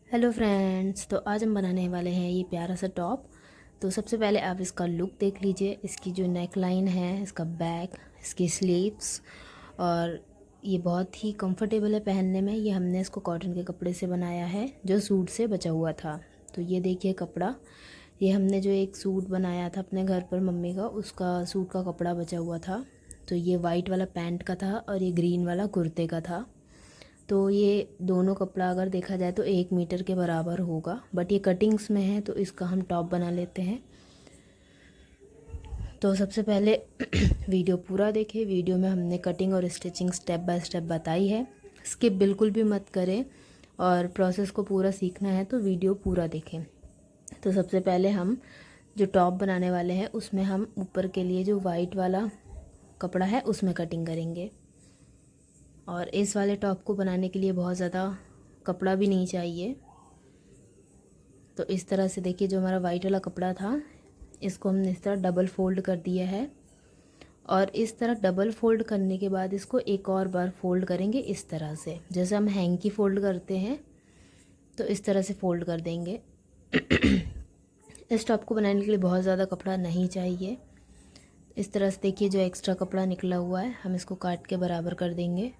Hello friends, तो आज हम बनाने वाले हैं ये प्यारा सा टॉप। तो सबसे पहले आप इसका लुक देख लीजिए। इसकी जो नेक लाइन है, इसका बैक, इसकी स्लीव्स, और ये बहुत ही कंफर्टेबल है पहनने में। ये हमने इसको कॉटन के कपड़े से बनाया है जो सूट से बचा हुआ था। तो ये देखिए कपड़ा, ये हमने जो एक सूट बनाया था अपने घर पर मम्मी का, उसका सूट का कपड़ा बचा हुआ था। तो ये वाइट वाला पैंट का था और ये ग्रीन वाला कुर्ते का था। तो ये दोनों कपड़ा अगर देखा जाए तो 1 मीटर के बराबर होगा, बट ये कटिंग्स में है तो इसका हम टॉप बना लेते हैं। तो सबसे पहले वीडियो पूरा देखें। वीडियो में हमने कटिंग और स्टिचिंग स्टेप बाय स्टेप बताई है। स्किप बिल्कुल भी मत करें, और प्रोसेस को पूरा सीखना है तो वीडियो पूरा देखें। तो सबसे पहले हम जो टॉप बनाने वाले हैं उसमें हम ऊपर के लिए जो वाइट वाला कपड़ा है उसमें कटिंग करेंगे। और इस वाले टॉप को बनाने के लिए बहुत ज़्यादा कपड़ा भी नहीं चाहिए। तो इस तरह से देखिए, जो हमारा वाइट वाला कपड़ा था इसको हमने इस तरह डबल फोल्ड कर दिया है, और इस तरह डबल फोल्ड करने के बाद इसको एक और बार फोल्ड करेंगे इस तरह से, जैसे हम हैंकी फोल्ड करते हैं तो इस तरह से फोल्ड कर देंगे। इस टॉप को बनाने के लिए बहुत ज़्यादा कपड़ा नहीं चाहिए। इस तरह से देखिए, जो एक्स्ट्रा कपड़ा निकला हुआ है हम इसको काट के बराबर कर देंगे।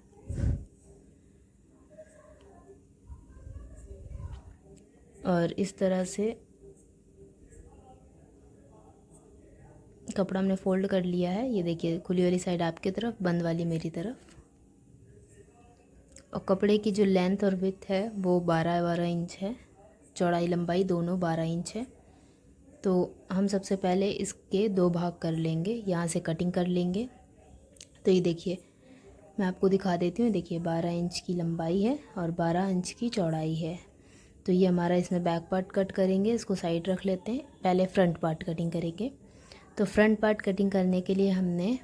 और इस तरह से कपड़ा हमने फ़ोल्ड कर लिया है। ये देखिए, खुली वाली साइड आपकी तरफ, बंद वाली मेरी तरफ। और कपड़े की जो लेंथ और विड्थ है वो 12-12 इंच है। चौड़ाई लंबाई दोनों 12 इंच है। तो हम सबसे पहले इसके 2 भाग कर लेंगे, यहाँ से कटिंग कर लेंगे। तो ये देखिए, मैं आपको दिखा देती हूँ। देखिए 12 इंच की लंबाई है और 12 इंच की चौड़ाई है। तो ये हमारा, इसमें बैक पार्ट कट करेंगे, इसको साइड रख लेते हैं। पहले फ्रंट पार्ट कटिंग करेंगे। तो फ्रंट पार्ट कटिंग करने के लिए हमने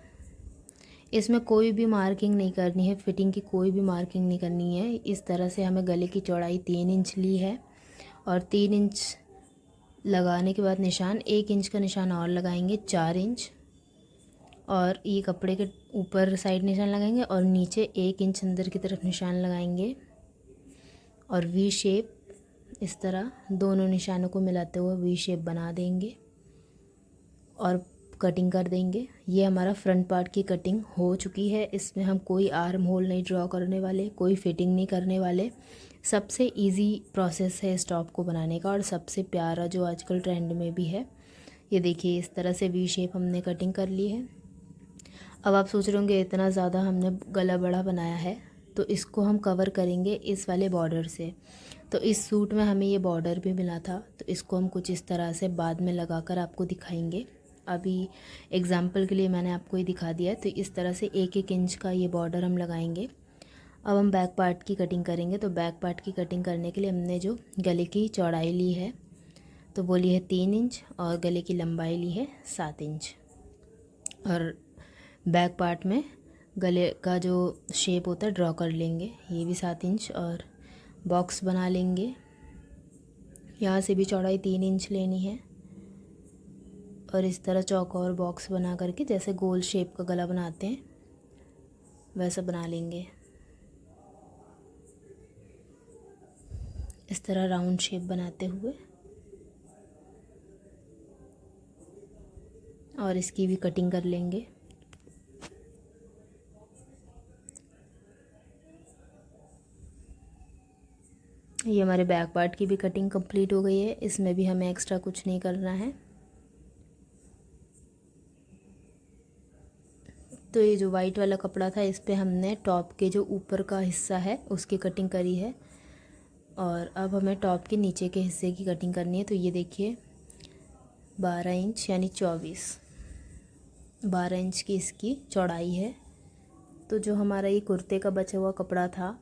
इसमें कोई भी मार्किंग नहीं करनी है, फिटिंग की कोई भी मार्किंग नहीं करनी है। इस तरह से हमें गले की चौड़ाई 3 इंच ली है, और 3 इंच लगाने के बाद निशान 1 इंच का निशान और लगाएंगे, 4 इंच। और ये कपड़े के ऊपर साइड निशान लगाएंगे और नीचे 1 इंच अंदर की तरफ निशान लगाएंगे, और वी शेप इस तरह दोनों निशानों को मिलाते हुए वी शेप बना देंगे और कटिंग कर देंगे। ये हमारा फ्रंट पार्ट की कटिंग हो चुकी है। इसमें हम कोई आर्म होल नहीं ड्रॉ करने वाले, कोई फिटिंग नहीं करने वाले। सबसे इजी प्रोसेस है इस टॉप को बनाने का, और सबसे प्यारा जो आजकल ट्रेंड में भी है। ये देखिए, इस तरह से वी शेप हमने कटिंग कर ली है। अब आप सोच रहे होंगे इतना ज़्यादा हमने गला बड़ा बनाया है, तो इसको हम कवर करेंगे इस वाले बॉर्डर से। तो इस सूट में हमें ये बॉर्डर भी मिला था, तो इसको हम कुछ इस तरह से बाद में लगाकर आपको दिखाएंगे। अभी एग्जाम्पल के लिए मैंने आपको ये दिखा दिया है। तो इस तरह से 1-1 इंच का ये बॉर्डर हम लगाएंगे। अब हम बैक पार्ट की कटिंग करेंगे। तो बैक पार्ट की कटिंग करने के लिए हमने जो गले की चौड़ाई ली है तो वो ली है 3 इंच, और गले की लंबाई ली है 7 इंच। और बैक पार्ट में गले का जो शेप होता है ड्रॉ कर लेंगे, ये भी 7 इंच, और बॉक्स बना लेंगे। यहाँ से भी चौड़ाई 3 इंच लेनी है, और इस तरह चौकोर बॉक्स बना करके, जैसे गोल शेप का गला बनाते हैं वैसा बना लेंगे। इस तरह राउंड शेप बनाते हुए, और इसकी भी कटिंग कर लेंगे। ये हमारे बैक पार्ट की भी कटिंग कंप्लीट हो गई है। इसमें भी हमें एक्स्ट्रा कुछ नहीं करना है। तो ये जो वाइट वाला कपड़ा था, इस पे हमने टॉप के जो ऊपर का हिस्सा है उसकी कटिंग करी है, और अब हमें टॉप के नीचे के हिस्से की कटिंग करनी है। तो ये देखिए, 12 इंच यानी 12 इंच की इसकी चौड़ाई है। तो जो हमारा ये कुर्ते का बचा हुआ कपड़ा था,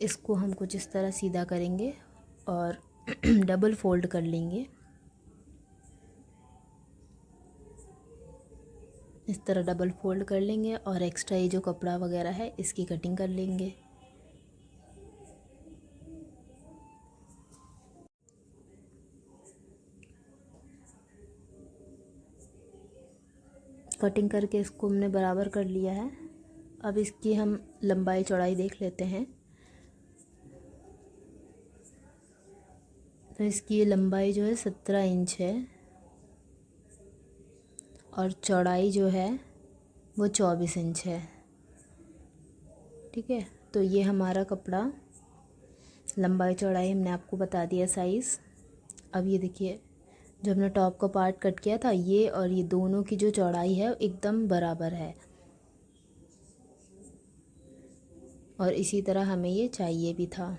इसको हम कुछ इस तरह सीधा करेंगे और डबल फोल्ड कर लेंगे। इस तरह डबल फोल्ड कर लेंगे, और एक्स्ट्रा ये जो कपड़ा वगैरह है इसकी कटिंग कर लेंगे। कटिंग करके इसको हमने बराबर कर लिया है। अब इसकी हम लंबाई चौड़ाई देख लेते हैं। तो इसकी लंबाई जो है 17 इंच है और चौड़ाई जो है वो 24 इंच है। ठीक है, तो ये हमारा कपड़ा लंबाई चौड़ाई हमने आपको बता दिया साइज़। अब ये देखिए, जो हमने टॉप का पार्ट कट किया था, ये और ये दोनों की जो चौड़ाई है एकदम बराबर है और इसी तरह हमें ये चाहिए भी था।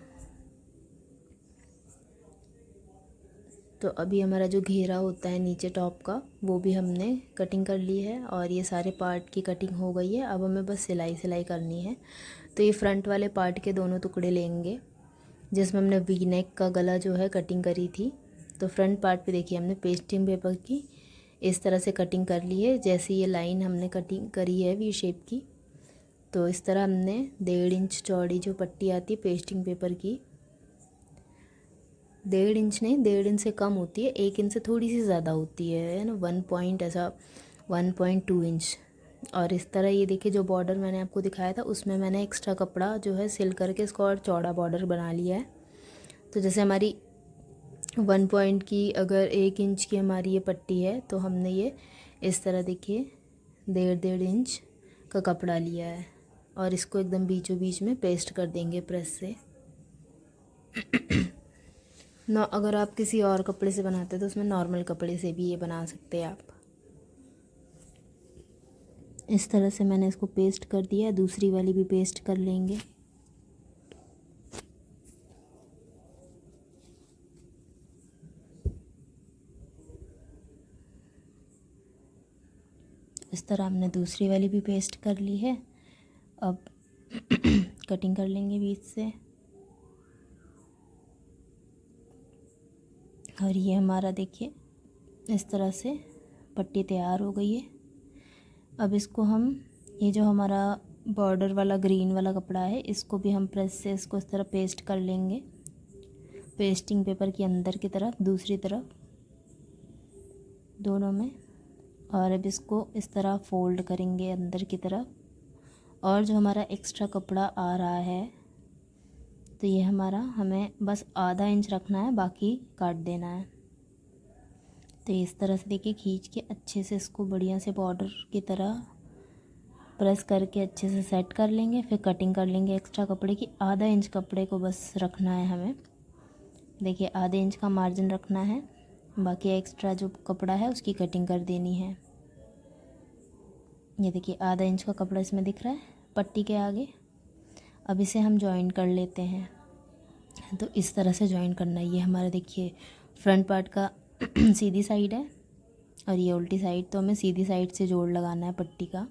तो अभी हमारा जो घेरा होता है नीचे टॉप का, वो भी हमने कटिंग कर ली है और ये सारे पार्ट की कटिंग हो गई है। अब हमें बस सिलाई करनी है। तो ये फ्रंट वाले पार्ट के दोनों टुकड़े लेंगे जिसमें हमने वी नेक का गला जो है कटिंग करी थी। तो फ्रंट पार्ट पे देखिए हमने पेस्टिंग पेपर की इस तरह से कटिंग कर ली है। जैसे ये लाइन हमने कटिंग करी है वी शेप की, तो इस तरह हमने 1.5 इंच चौड़ी जो पट्टी आती है पेस्टिंग पेपर की, 1.5 इंच नहीं, 1.5 इंच से कम होती है, 1 इंच से थोड़ी सी ज़्यादा होती है ना, 1 पॉइंट ऐसा 1.2 इंच। और इस तरह ये देखिए, जो बॉर्डर मैंने आपको दिखाया था उसमें मैंने एक्स्ट्रा कपड़ा जो है सिल करके इसको और चौड़ा बॉर्डर बना लिया है। तो जैसे हमारी 1 पॉइंट की अगर 1 इंच की हमारी ये पट्टी है, तो हमने ये इस तरह देखिए 1.5 इंच का कपड़ा लिया है और इसको एकदम बीचों बीच में पेस्ट कर देंगे प्रेस से ना। अगर आप किसी और कपड़े से बनाते हैं तो उसमें नॉर्मल कपड़े से भी ये बना सकते हैं आप। इस तरह से मैंने इसको पेस्ट कर दिया है, दूसरी वाली भी पेस्ट कर लेंगे। इस तरह हमने दूसरी वाली भी पेस्ट कर ली है। अब कटिंग कर लेंगे बीच से। और ये हमारा देखिए इस तरह से पट्टी तैयार हो गई है। अब इसको हम, ये जो हमारा बॉर्डर वाला ग्रीन वाला कपड़ा है, इसको भी हम प्रेस से इसको इस तरह पेस्ट कर लेंगे, पेस्टिंग पेपर के अंदर की तरफ, दूसरी तरफ, दोनों में। और अब इसको इस तरह फोल्ड करेंगे अंदर की तरफ। और जो हमारा एक्स्ट्रा कपड़ा आ रहा है, तो ये हमारा हमें बस आधा इंच रखना है, बाकी काट देना है। तो इस तरह से देखिए खींच के अच्छे से इसको बढ़िया से बॉर्डर की तरह प्रेस करके अच्छे से सेट कर लेंगे। फिर कटिंग कर लेंगे एक्स्ट्रा कपड़े की। आधा इंच कपड़े को बस रखना है हमें, देखिए आधे इंच का मार्जिन रखना है, बाकी एक्स्ट्रा जो कपड़ा है उसकी कटिंग कर देनी है। ये देखिए आधा इंच का कपड़ा इसमें दिख रहा है पट्टी के आगे। अब इसे हम जॉइन कर लेते हैं। तो इस तरह से जॉइन करना है। ये हमारा देखिए फ्रंट पार्ट का सीधी साइड है और ये उल्टी साइड, तो हमें सीधी साइड से जोड़ लगाना है पट्टी का।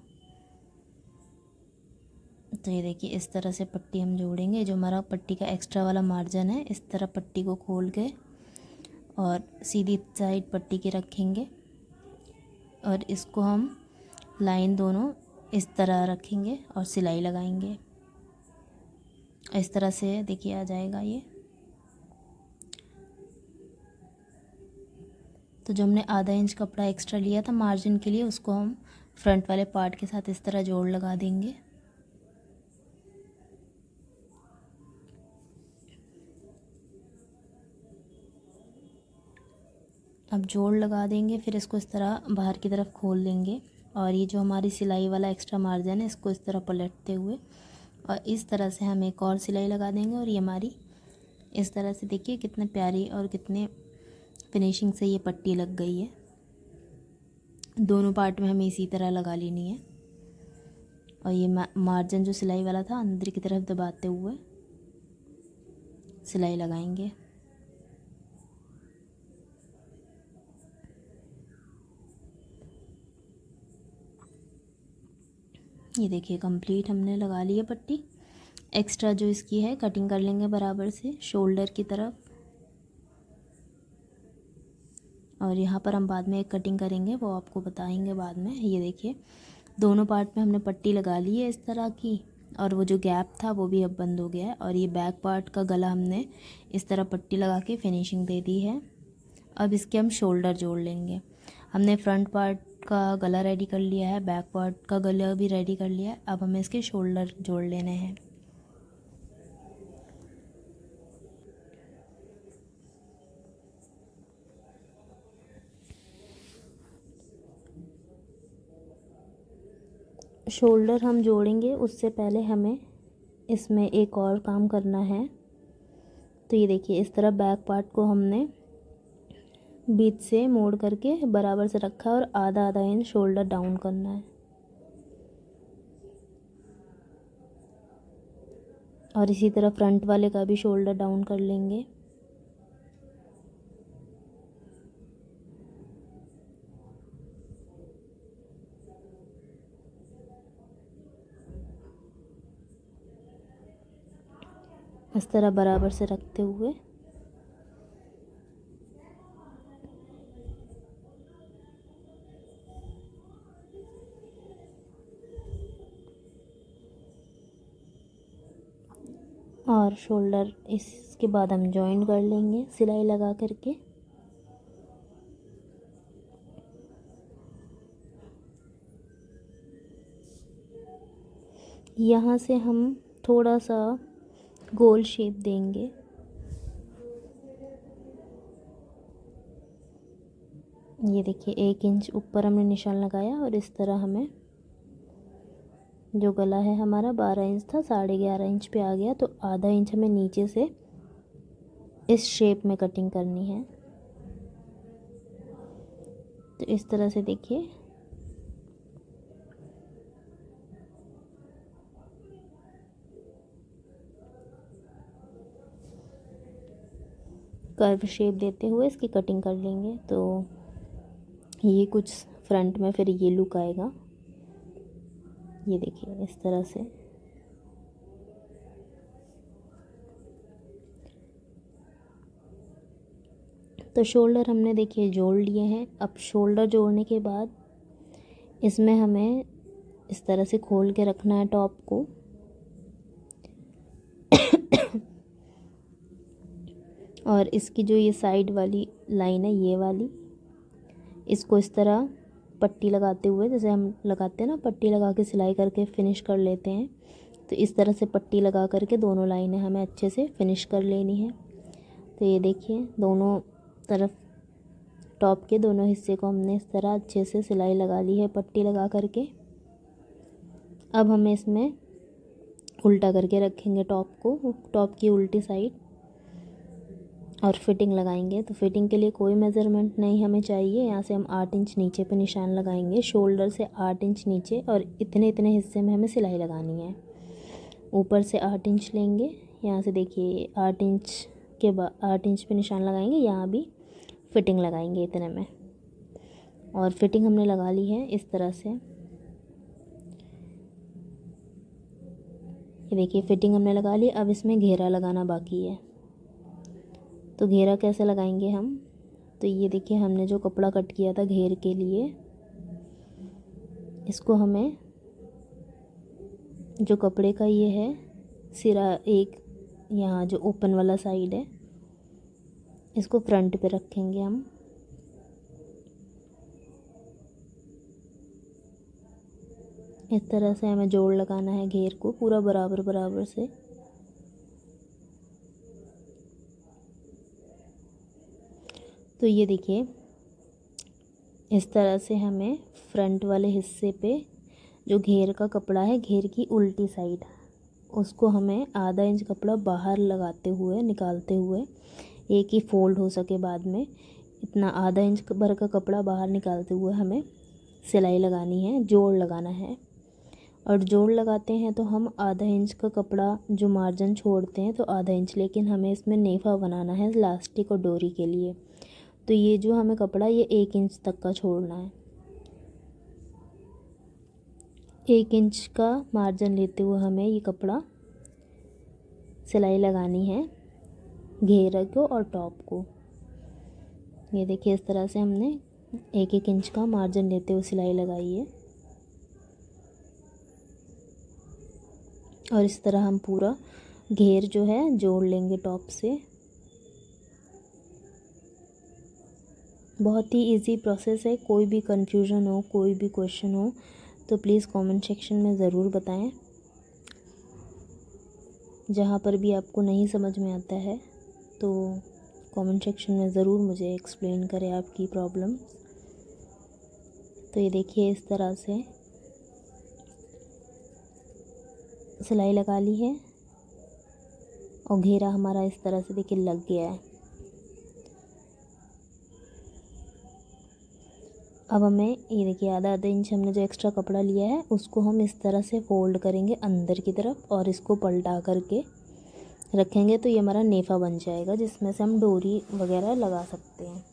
तो ये देखिए इस तरह से पट्टी हम जोड़ेंगे। जो हमारा पट्टी का एक्स्ट्रा वाला मार्जिन है, इस तरह पट्टी को खोल के और सीधी साइड पट्टी के रखेंगे और इसको हम लाइन दोनों इस तरह रखेंगे और सिलाई लगाएंगे। इस तरह से देखिए आ जाएगा ये। तो जो हमने आधा इंच कपड़ा एक्स्ट्रा लिया था मार्जिन के लिए, उसको हम फ्रंट वाले पार्ट के साथ इस तरह जोड़ लगा देंगे। अब जोड़ लगा देंगे, फिर इसको इस तरह बाहर की तरफ खोल देंगे और ये जो हमारी सिलाई वाला एक्स्ट्रा मार्जिन है, इसको इस तरह पलटते हुए और इस तरह से हम एक और सिलाई लगा देंगे। और ये हमारी इस तरह से देखिए कितने प्यारी और कितने फिनिशिंग से ये पट्टी लग गई है। दोनों पार्ट में हमें इसी तरह लगा लेनी है। और ये मार्जिन जो सिलाई वाला था, अंदर की तरफ दबाते हुए सिलाई लगाएंगे। ये देखिए कंप्लीट हमने लगा ली है पट्टी। एक्स्ट्रा जो इसकी है कटिंग कर लेंगे बराबर से शोल्डर की तरफ। और यहाँ पर हम बाद में एक कटिंग करेंगे, वो आपको बताएंगे बाद में। ये देखिए दोनों पार्ट में हमने पट्टी लगा ली है इस तरह की, और वो जो गैप था वो भी अब बंद हो गया है। और ये बैक पार्ट का गला हमने इस तरह पट्टी लगा के फिनिशिंग दे दी है। अब इसके हम शोल्डर जोड़ लेंगे। हमने फ्रंट पार्ट का गला रेडी कर लिया है, बैक पार्ट का गला भी रेडी कर लिया है। अब हमें इसके शोल्डर जोड़ लेने हैं। शोल्डर हम जोड़ेंगे उससे पहले हमें इसमें एक और काम करना है। तो ये देखिए इस तरह बैक पार्ट को हमने बीच से मोड़ करके बराबर से रखा है और आधा आधा इंच शोल्डर डाउन करना है। और इसी तरह फ्रंट वाले का भी शोल्डर डाउन कर लेंगे। इस तरह बराबर से रखते हुए और शोल्डर इसके बाद हम जॉइन कर लेंगे सिलाई लगा करके। यहाँ से हम थोड़ा सा गोल शेप देंगे। ये देखिए 1 इंच ऊपर हमने निशान लगाया और इस तरह हमें जो गला है हमारा 12 इंच था 11.5 इंच पे आ गया, तो आधा इंच हमें नीचे से इस शेप में कटिंग करनी है। तो इस तरह से देखिए कर्व शेप देते हुए इसकी कटिंग कर लेंगे। तो ये कुछ फ्रंट में फिर ये लुक आएगा। ये देखिए इस तरह से। तो शोल्डर हमने देखिए जोड़ लिए हैं। अब शोल्डर जोड़ने के बाद इसमें हमें इस तरह से खोल के रखना है टॉप को। और इसकी जो ये साइड वाली लाइन है ये वाली, इसको इस तरह पट्टी लगाते हुए, जैसे हम लगाते हैं ना पट्टी लगा के सिलाई करके फिनिश कर लेते हैं, तो इस तरह से पट्टी लगा करके दोनों लाइनें हमें अच्छे से फिनिश कर लेनी है। तो ये देखिए दोनों तरफ टॉप के दोनों हिस्से को हमने इस तरह अच्छे से सिलाई लगा ली है पट्टी लगा करके। अब हमें इसमें उल्टा करके रखेंगे टॉप को, टॉप की उल्टी साइड, और फिटिंग लगाएंगे। तो फिटिंग के लिए कोई मेज़रमेंट नहीं हमें चाहिए। यहाँ से हम 8 इंच नीचे पे निशान लगाएंगे, शोल्डर से 8 इंच नीचे, और इतने इतने हिस्से में हमें सिलाई लगानी है। ऊपर से 8 इंच लेंगे, यहाँ से देखिए 8 इंच के बाद 8 इंच पे निशान लगाएंगे, यहाँ भी फिटिंग लगाएंगे इतने में। और फिटिंग हमने लगा ली है इस तरह से। ये देखिए फिटिंग हमने लगा ली। अब इसमें घेरा लगाना बाकी है। तो घेरा कैसे लगाएंगे हम, तो ये देखिए हमने जो कपड़ा कट किया था घेर के लिए, इसको हमें जो कपड़े का ये है सिरा, एक यहाँ जो ओपन वाला साइड है, इसको फ्रंट पे रखेंगे हम। इस तरह से हमें जोड़ लगाना है घेर को पूरा बराबर बराबर से। तो ये देखिए इस तरह से हमें फ्रंट वाले हिस्से पे जो घेर का कपड़ा है, घेर की उल्टी साइड, उसको हमें आधा इंच कपड़ा बाहर लगाते हुए, निकालते हुए, एक ही फोल्ड हो सके बाद में, इतना आधा इंच भर का कपड़ा बाहर निकालते हुए हमें सिलाई लगानी है, जोड़ लगाना है। और जोड़ लगाते हैं तो हम आधा इंच का कपड़ा जो मार्जिन छोड़ते हैं तो आधा इंच, लेकिन हमें इसमें नेफा बनाना है इलास्टिक और डोरी के लिए। तो ये जो हमें कपड़ा ये 1 इंच तक का छोड़ना है। 1 इंच का मार्जिन लेते हुए हमें ये कपड़ा सिलाई लगानी है घेर को और टॉप को। ये देखिए इस तरह से हमने 1 इंच का मार्जिन लेते हुए सिलाई लगाई है। और इस तरह हम पूरा घेर जो है जोड़ लेंगे टॉप से। बहुत ही इजी प्रोसेस है। कोई भी कन्फ्यूज़न हो, कोई भी क्वेश्चन हो तो प्लीज़ कमेंट सेक्शन में ज़रूर बताएं। जहाँ पर भी आपको नहीं समझ में आता है तो कमेंट सेक्शन में ज़रूर मुझे एक्सप्लेन करें आपकी प्रॉब्लम। तो ये देखिए इस तरह से सिलाई लगा ली है और घेरा हमारा इस तरह से देखिए लग गया है। अब हमें ये देखिए आधा आधा इंच हमने जो एक्स्ट्रा कपड़ा लिया है उसको हम इस तरह से फोल्ड करेंगे अंदर की तरफ और इसको पलटा करके रखेंगे, तो ये हमारा नेफा बन जाएगा जिसमें से हम डोरी वगैरह लगा सकते हैं।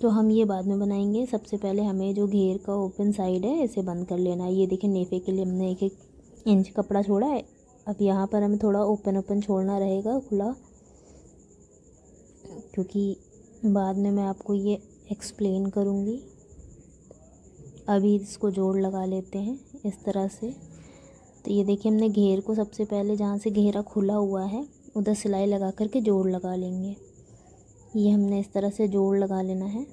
तो हम ये बाद में बनाएंगे। सबसे पहले हमें जो घेर का ओपन साइड है इसे बंद कर लेना है। ये देखिए नेफे के लिए हमने 1-1 इंच कपड़ा छोड़ा है। अब यहाँ पर हमें थोड़ा ओपन छोड़ना रहेगा खुला, क्योंकि बाद में मैं आपको ये एक्सप्लेन करूँगी। अभी इसको जोड़ लगा लेते हैं इस तरह से। तो ये देखिए हमने घेर को सबसे पहले जहाँ से घेरा खुला हुआ है उधर सिलाई लगा करके जोड़ लगा लेंगे। ये हमने इस तरह से जोड़ लगा लेना है।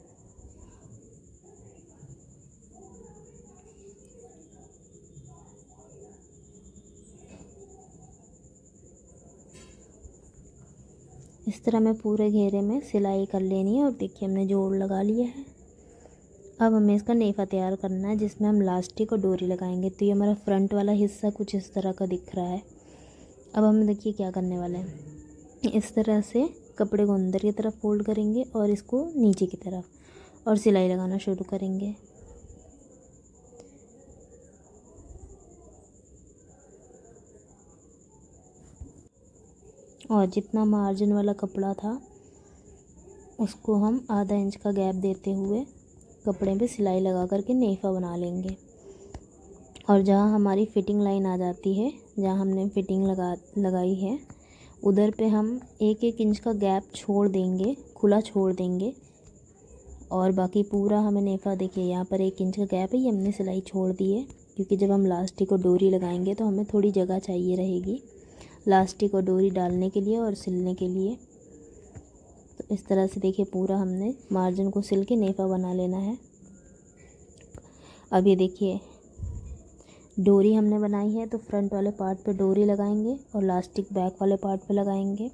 इस तरह में पूरे घेरे में सिलाई कर लेनी है और देखिए हमने जोड़ लगा लिया है। अब हमें इसका नेफा तैयार करना है जिसमें हम लास्टिक और डोरी लगाएंगे। तो ये हमारा फ्रंट वाला हिस्सा कुछ इस तरह का दिख रहा है। अब हम देखिए क्या करने वाले हैं। इस तरह से कपड़े को अंदर की तरफ फोल्ड करेंगे और इसको नीचे की तरफ और सिलाई लगाना शुरू करेंगे। और जितना मार्जिन वाला कपड़ा था उसको हम आधा इंच का गैप देते हुए कपड़े पे सिलाई लगा करके नेफा बना लेंगे। और जहाँ हमारी फिटिंग लाइन आ जाती है, जहाँ हमने फिटिंग लगाई है उधर पे हम 1-1 इंच का गैप छोड़ देंगे, खुला छोड़ देंगे। और बाकी पूरा हमें नेफा देखिए यहाँ पर 1 इंच का गैप है, ये हमने सिलाई छोड़ दी है क्योंकि जब हम लास्टिक और डोरी लगाएंगे तो हमें थोड़ी जगह चाहिए रहेगी लास्टिक और डोरी डालने के लिए और सिलने के लिए। तो इस तरह से देखिए पूरा हमने मार्जिन को सिल के नेफा बना लेना है। अब ये देखिए डोरी हमने बनाई है तो फ्रंट वाले पार्ट पे डोरी लगाएंगे और लास्टिक बैक वाले पार्ट पे लगाएंगे।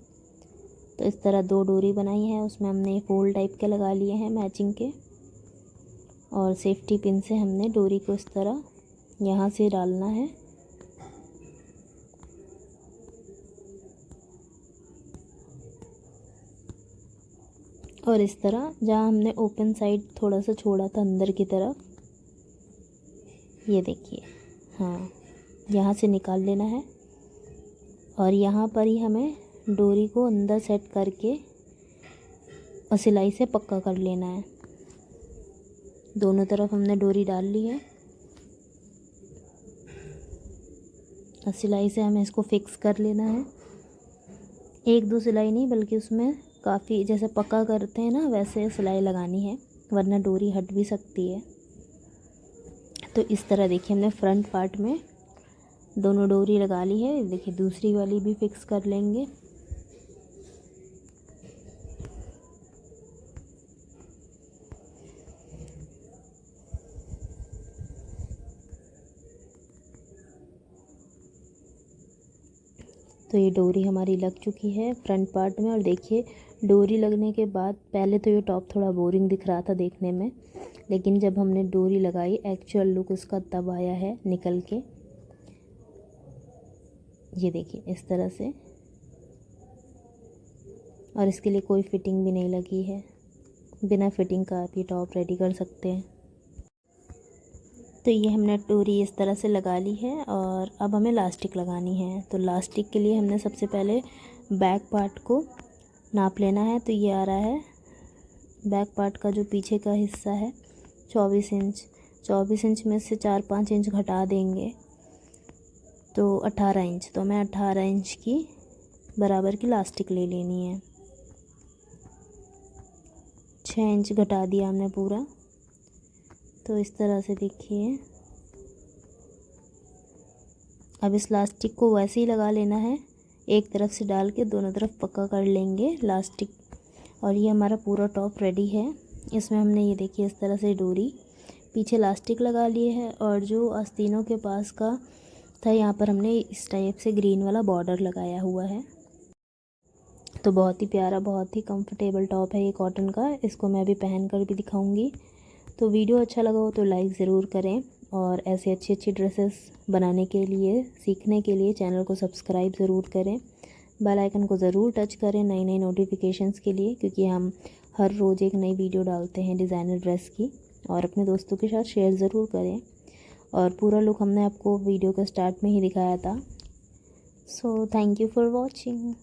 तो इस तरह 2 डोरी बनाई है, उसमें हमने फोल्ड टाइप के लगा लिए हैं मैचिंग के। और सेफ्टी पिन से हमने डोरी को इस तरह यहाँ से डालना है। और इस तरह जहाँ हमने ओपन साइड थोड़ा सा छोड़ा था अंदर की तरफ, ये देखिए हाँ यहाँ से निकाल लेना है। और यहाँ पर ही हमें डोरी को अंदर सेट करके और सिलाई से पक्का कर लेना है। दोनों तरफ हमने डोरी डाल ली है और सिलाई से हमें इसको फिक्स कर लेना है। 1-2 सिलाई नहीं बल्कि उसमें काफ़ी जैसे पक्का करते हैं ना वैसे सिलाई लगानी है, वरना डोरी हट भी सकती है। तो इस तरह देखिए हमने फ्रंट पार्ट में दोनों डोरी लगा ली है। देखिए दूसरी वाली भी फिक्स कर लेंगे। तो ये डोरी हमारी लग चुकी है फ्रंट पार्ट में। और देखिए डोरी लगने के बाद पहले तो ये टॉप थोड़ा बोरिंग दिख रहा था देखने में, लेकिन जब हमने डोरी लगाई एक्चुअल लुक उसका तब आया है निकल के। ये देखिए इस तरह से। और इसके लिए कोई फिटिंग भी नहीं लगी है, बिना फिटिंग का आप ये टॉप रेडी कर सकते हैं। तो ये हमने डोरी इस तरह से लगा ली है और अब हमें लास्टिक लगानी है। तो लास्टिक के लिए हमने सबसे पहले बैक पार्ट को नाप लेना है। तो ये आ रहा है बैक पार्ट का जो पीछे का हिस्सा है 24 इंच। 24 इंच में से 4-5 इंच घटा देंगे तो 18 इंच। तो हमें 18 इंच की बराबर की लास्टिक ले लेनी है। 6 इंच घटा दिया हमने पूरा। तो इस तरह से देखिए अब इस लास्टिक को वैसे ही लगा लेना है, एक तरफ से डाल के दोनों तरफ पक्का कर लेंगे लास्टिक। और ये हमारा पूरा टॉप रेडी है। इसमें हमने ये देखिए इस तरह से डोरी पीछे लास्टिक लगा लिए है और जो आस्तीनों के पास का था यहाँ पर हमने इस टाइप से ग्रीन वाला बॉर्डर लगाया हुआ है। तो बहुत ही प्यारा बहुत ही कंफर्टेबल टॉप है ये कॉटन का। इसको मैं अभी पहन कर भी दिखाऊंगी। तो वीडियो अच्छा लगा हो तो लाइक ज़रूर करें और ऐसे अच्छी अच्छी ड्रेसेस बनाने के लिए, सीखने के लिए चैनल को सब्सक्राइब ज़रूर करें। बेल आइकन को ज़रूर टच करें नई नई नोटिफिकेशंस के लिए, क्योंकि हम हर रोज़ एक नई वीडियो डालते हैं डिज़ाइनर ड्रेस की। और अपने दोस्तों के साथ शेयर ज़रूर करें। और पूरा लुक हमने आपको वीडियो के स्टार्ट में ही दिखाया था। So thank you for watching.